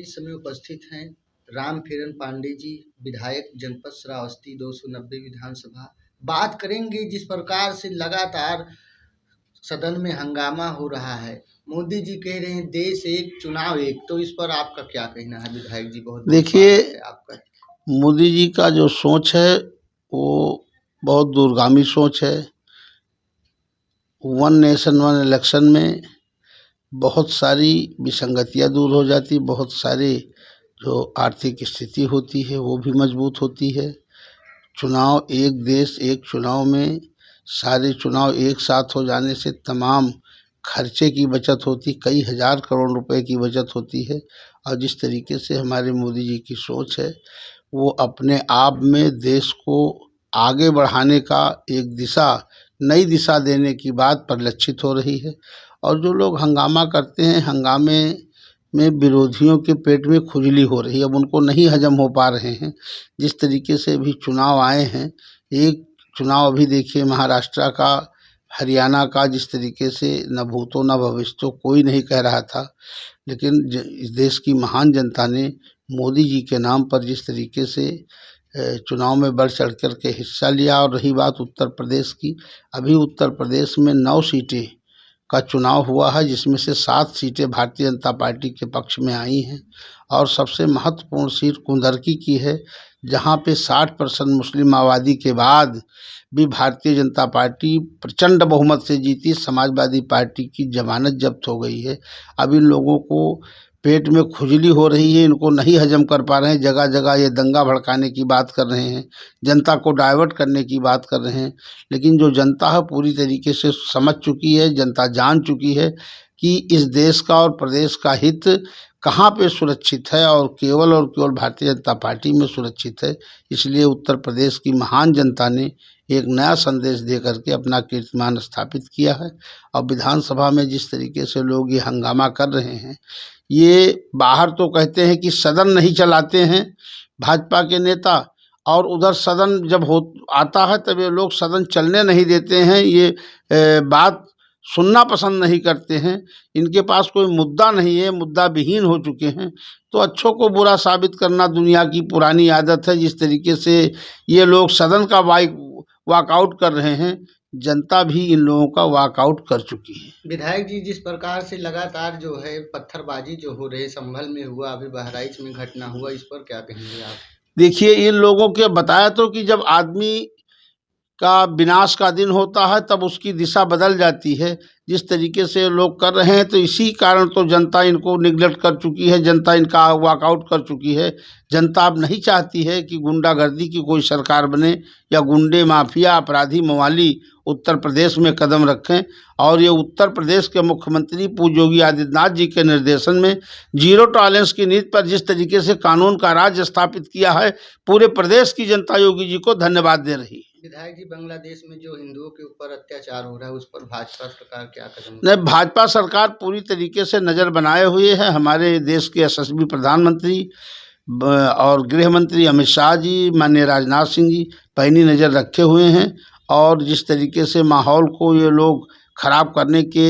इस समय उपस्थित हैं रामकिरण पांडे जी, विधायक जनपद श्रावस्ती 290 विधानसभा। बात करेंगे जिस प्रकार से लगातार सदन में हंगामा हो रहा है, मोदी जी कह रहे हैं देश एक चुनाव एक, तो इस पर आपका क्या कहना है विधायक जी? बहुत देखिए, स्वागत है आपका। मोदी जी का जो सोच है वो बहुत दूरगामी सोच है। वन नेशन वन इलेक्शन में बहुत सारी विसंगतियां दूर हो जाती, बहुत सारी जो आर्थिक स्थिति होती है वो भी मजबूत होती है। चुनाव एक देश एक चुनाव में सारे चुनाव एक साथ हो जाने से तमाम खर्चे की बचत होती, कई हज़ार करोड़ रुपए की बचत होती है। और जिस तरीके से हमारे मोदी जी की सोच है वो अपने आप में देश को आगे बढ़ाने का एक दिशा, नई दिशा देने की बात परिलक्षित हो रही है। और जो लोग हंगामा करते हैं, हंगामे में विरोधियों के पेट में खुजली हो रही है, अब उनको नहीं हजम हो पा रहे हैं। जिस तरीके से अभी चुनाव आए हैं, एक चुनाव अभी देखिए महाराष्ट्र का, हरियाणा का, जिस तरीके से न भूतो न भविष्यतो कोई नहीं कह रहा था, लेकिन इस देश की महान जनता ने मोदी जी के नाम पर जिस तरीके से चुनाव में बढ़ चढ़ कर के हिस्सा लिया। और रही बात उत्तर प्रदेश की, अभी उत्तर प्रदेश में 9 सीटें का चुनाव हुआ है, जिसमें से 7 सीटें भारतीय जनता पार्टी के पक्ष में आई हैं। और सबसे महत्वपूर्ण सीट कुंदरकी की है, जहां पे 60% मुस्लिम आबादी के बाद भी भारतीय जनता पार्टी प्रचंड बहुमत से जीती। समाजवादी पार्टी की जमानत जब्त हो गई है। अब इन लोगों को पेट में खुजली हो रही है, इनको नहीं हजम कर पा रहे हैं। जगह जगह ये दंगा भड़काने की बात कर रहे हैं, जनता को डाइवर्ट करने की बात कर रहे हैं। लेकिन जो जनता है पूरी तरीके से समझ चुकी है, जनता जान चुकी है कि इस देश का और प्रदेश का हित कहाँ पे सुरक्षित है, और केवल भारतीय जनता पार्टी में सुरक्षित है। इसलिए उत्तर प्रदेश की महान जनता ने एक नया संदेश दे करके अपना कीर्तिमान स्थापित किया है। और विधानसभा में जिस तरीके से लोग ये हंगामा कर रहे हैं, ये बाहर तो कहते हैं कि सदन नहीं चलाते हैं भाजपा के नेता, और उधर सदन जब हो आता है तब ये लोग सदन चलने नहीं देते हैं। ये बात सुनना पसंद नहीं करते हैं। इनके पास कोई मुद्दा नहीं है, मुद्दा विहीन हो चुके हैं। तो अच्छों को बुरा साबित करना दुनिया की पुरानी आदत है। जिस तरीके से ये लोग सदन का वॉकआउट कर रहे हैं, जनता भी इन लोगों का वॉकआउट कर चुकी है। विधायक जी, जिस प्रकार से लगातार जो है पत्थरबाजी जो हो रही है, संभल में हुआ, अभी बहराइच में घटना हुआ, इस पर क्या कहेंगे आप? देखिए, इन लोगों के बताया तो कि जब आदमी का विनाश का दिन होता है तब उसकी दिशा बदल जाती है। जिस तरीके से लोग कर रहे हैं, तो इसी कारण तो जनता इनको निगलेक्ट कर चुकी है, जनता इनका वॉकआउट कर चुकी है। जनता अब नहीं चाहती है कि गुंडागर्दी की कोई सरकार बने या गुंडे माफिया अपराधी मवाली उत्तर प्रदेश में कदम रखें। और ये उत्तर प्रदेश के मुख्यमंत्री पूज्य योगी आदित्यनाथ जी के निर्देशन में जीरो टॉलरेंस की नीति पर जिस तरीके से कानून का राज स्थापित किया है, पूरे प्रदेश की जनता योगी जी को धन्यवाद दे रही है। विधायक जी, बांग्लादेश में जो हिंदुओं के ऊपर अत्याचार हो रहा है, उस पर भाजपा सरकार क्या कदम? नहीं, भाजपा सरकार पूरी तरीके से नज़र बनाए हुए है। हमारे देश के यशस्वी प्रधानमंत्री और गृह मंत्री अमित शाह जी, माननीय राजनाथ सिंह जी पैनी नज़र रखे हुए हैं। और जिस तरीके से माहौल को ये लोग ख़राब करने के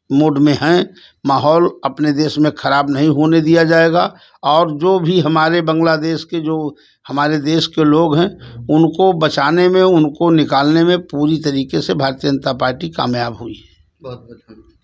मूड में हैं, माहौल अपने देश में ख़राब नहीं होने दिया जाएगा। और जो भी हमारे बांग्लादेश के, जो हमारे देश के लोग हैं, उनको बचाने में, उनको निकालने में पूरी तरीके से भारतीय जनता पार्टी कामयाब हुई है। बहुत बहुत धन्यवाद।